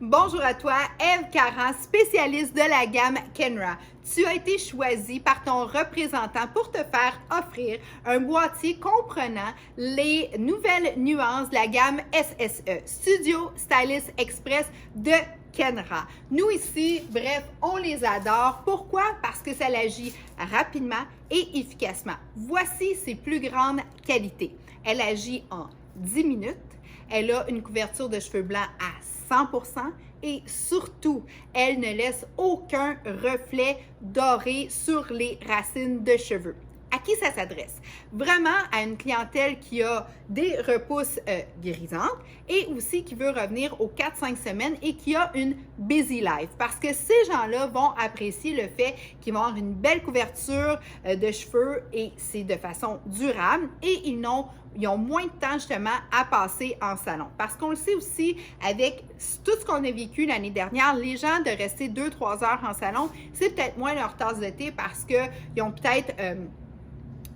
Bonjour à toi, Eve Caran, spécialiste de la gamme Kenra. Tu as été choisi par ton représentant pour te faire offrir un boîtier comprenant les nouvelles nuances de la gamme SSE, Studio Stylist Express de Kenra. Nous ici, bref, on les adore. Pourquoi? Parce que ça agit rapidement et efficacement. Voici ses plus grandes qualités. Elle agit en 10 minutes. Elle a une couverture de cheveux blancs à 100% et surtout, elle ne laisse aucun reflet doré sur les racines de cheveux. À qui ça s'adresse? Vraiment à une clientèle qui a des repousses grisantes et aussi qui veut revenir aux 4-5 semaines et qui a une busy life. Parce que ces gens-là vont apprécier le fait qu'ils vont avoir une belle couverture de cheveux et c'est de façon durable et ils ont moins de temps justement à passer en salon. Parce qu'on le sait aussi, avec tout ce qu'on a vécu l'année dernière, les gens de rester 2-3 heures en salon, c'est peut-être moins leur tasse de thé parce qu'ils ont peut-être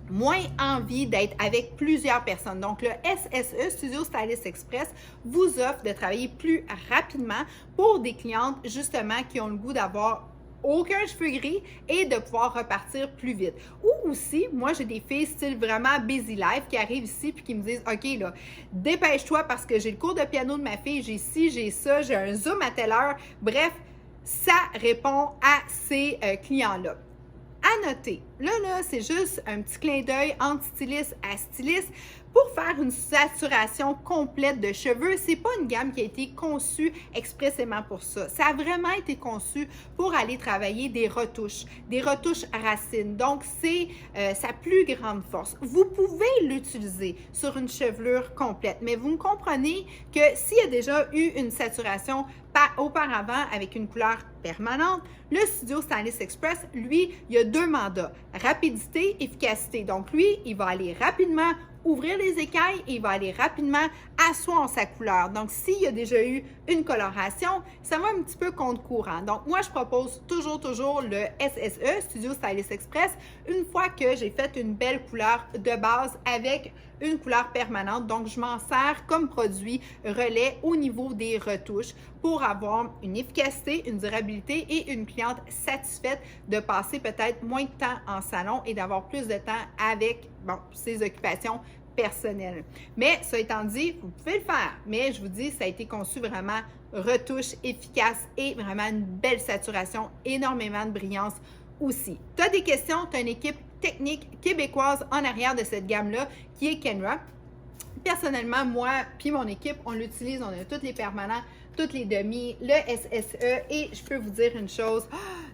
moins envie d'être avec plusieurs personnes. Donc, le SSE, Studio Stylist Express, vous offre de travailler plus rapidement pour des clientes justement qui ont le goût d'avoir aucun cheveu gris et de pouvoir repartir plus vite. Ou aussi, moi, j'ai des filles style vraiment busy life qui arrivent ici puis qui me disent « OK, là, dépêche-toi parce que j'ai le cours de piano de ma fille, j'ai ci, j'ai ça, j'ai un Zoom à telle heure. » Bref, ça répond à ces clients-là. À noter, là, c'est juste un petit clin d'œil entre styliste à styliste. Pour faire une saturation complète de cheveux, c'est pas une gamme qui a été conçue expressément pour ça. Ça a vraiment été conçu pour aller travailler des retouches racines. Donc, c'est sa plus grande force. Vous pouvez l'utiliser sur une chevelure complète, mais vous me comprenez que s'il y a déjà eu une saturation auparavant avec une couleur permanente, le Studio Stylist Express, lui, il a deux mandats, rapidité, efficacité. Donc, lui, il va aller rapidement ouvrir les écailles et il va aller rapidement asseoir sa couleur. Donc, s'il y a déjà eu une coloration, ça va un petit peu contre courant. Donc, moi, je propose toujours le SSE, Studio Stylist Express, une fois que j'ai fait une belle couleur de base avec une couleur permanente. Donc, je m'en sers comme produit relais au niveau des retouches pour avoir une efficacité, une durabilité et une cliente satisfaite de passer peut-être moins de temps en salon et d'avoir plus de temps avec ses occupations personnelles. Mais ça étant dit, vous pouvez le faire. Mais je vous dis, ça a été conçu vraiment retouche efficace et vraiment une belle saturation, énormément de brillance aussi. Tu as des questions, tu as une équipe technique québécoise en arrière de cette gamme-là qui est Kenra. Personnellement, moi puis mon équipe, on l'utilise, on a tous les permanents, toutes les demi, le SSE et je peux vous dire une chose,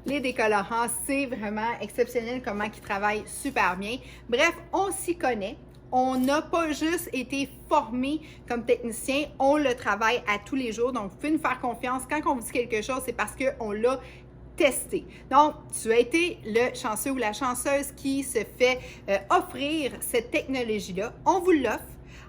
les décolorants, c'est vraiment exceptionnel comment ils travaillent super bien. Bref, on s'y connaît. On n'a pas juste été formé comme technicien, on le travaille à tous les jours. Donc, vous pouvez nous faire confiance. Quand on vous dit quelque chose, c'est parce qu'on l'a testé. Donc, tu as été le chanceux ou la chanceuse qui se fait offrir cette technologie-là. On vous l'offre.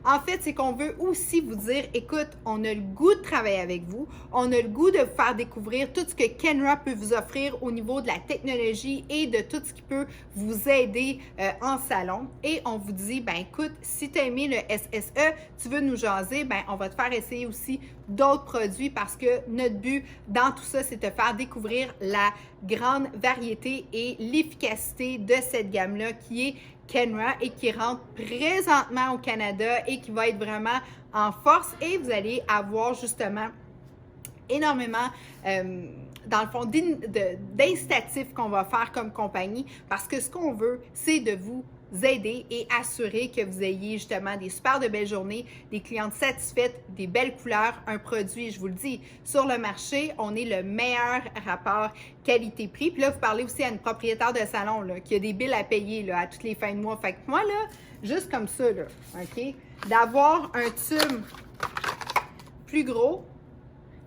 En fait, c'est qu'on veut aussi vous dire, écoute, on a le goût de travailler avec vous, on a le goût de vous faire découvrir tout ce que Kenra peut vous offrir au niveau de la technologie et de tout ce qui peut vous aider en salon. Et on vous dit, ben écoute, si tu as aimé le SSE, tu veux nous jaser, ben on va te faire essayer aussi d'autres produits parce que notre but dans tout ça, c'est de te faire découvrir la grande variété et l'efficacité de cette gamme-là qui est Kenra et qui rentre présentement au Canada et qui va être vraiment en force et vous allez avoir justement énormément dans le fond d'incitatifs qu'on va faire comme compagnie parce que ce qu'on veut, c'est de vous aider et assurer que vous ayez justement des super de belles journées, des clientes satisfaites, des belles couleurs, un produit, je vous le dis, sur le marché, on est le meilleur rapport qualité-prix. Puis là, vous parlez aussi à une propriétaire de salon là, qui a des billes à payer là, à toutes les fins de mois. Fait que moi, là, juste comme ça, là, OK, d'avoir un tube plus gros,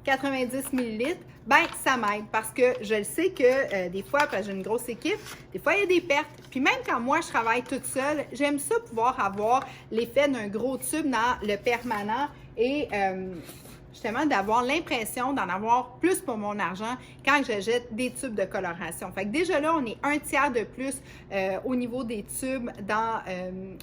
90 ml, ben ça m'aide parce que je le sais que des fois, parce que j'ai une grosse équipe, des fois il y a des pertes. Puis même quand moi je travaille toute seule, j'aime ça pouvoir avoir l'effet d'un gros tube dans le permanent et justement d'avoir l'impression d'en avoir plus pour mon argent quand j'achète des tubes de coloration. Fait que déjà là, on est un tiers de plus au niveau des tubes dans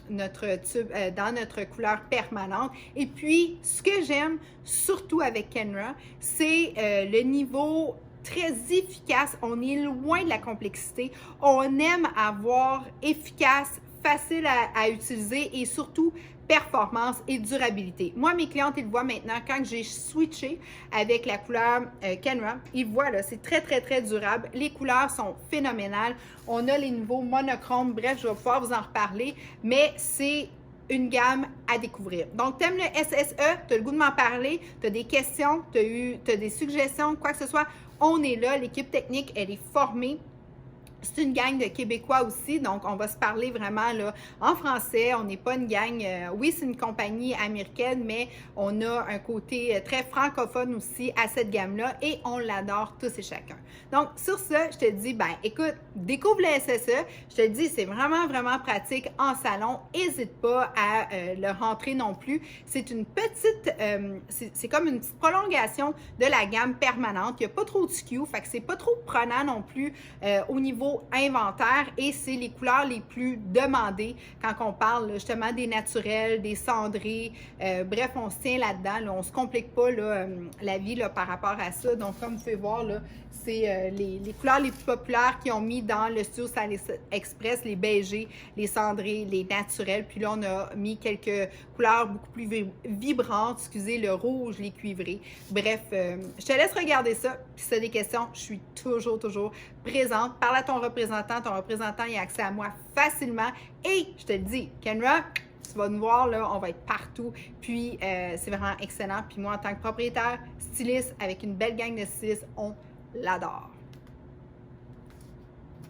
dans notre couleur permanente. Et puis, ce que j'aime surtout avec Kenra, c'est le niveau très efficace. On est loin de la complexité. On aime avoir efficace, facile à utiliser et surtout performance et durabilité. Moi, mes clientes, ils le voient maintenant quand j'ai switché avec la couleur Kenra. Ils voient, là, c'est très, très, très durable. Les couleurs sont phénoménales. On a les nouveaux monochromes. Bref, je vais pouvoir vous en reparler, mais c'est une gamme à découvrir. Donc, tu aimes le SSE, tu as le goût de m'en parler, tu as des questions, tu as des suggestions, quoi que ce soit, on est là. L'équipe technique, elle est formée. C'est une gang de Québécois aussi, donc on va se parler vraiment là en français. On n'est pas une gang, oui, c'est une compagnie américaine, mais on a un côté très francophone aussi à cette gamme-là et on l'adore tous et chacun. Donc, sur ça, je te dis, ben écoute, découvre le SSE. Je te dis, c'est vraiment, vraiment pratique en salon. N'hésite pas à le rentrer non plus. C'est une petite, c'est comme une petite prolongation de la gamme permanente. Il n'y a pas trop de SKU, fait que c'est pas trop prenant non plus au niveau inventaire et c'est les couleurs les plus demandées quand on parle justement des naturels, des cendrés. Bref, on se tient là-dedans. Là, on ne se complique pas là, la vie là, par rapport à ça. Donc, comme vous pouvez voir, là, c'est les couleurs les plus populaires qu'ils ont mis dans le studio Style Express, les beigés, les cendrés, les naturels. Puis là, on a mis quelques couleurs beaucoup plus vibrantes, excusez, le rouge, les cuivrés. Bref, je te laisse regarder ça. Puis si tu as des questions, je suis toujours présente. Parle à ton représentant il a accès à moi facilement. Et je te le dis, Kenra, tu vas nous voir, là, on va être partout. Puis, c'est vraiment excellent. Puis moi, en tant que propriétaire, styliste, avec une belle gang de stylistes, on l'adore.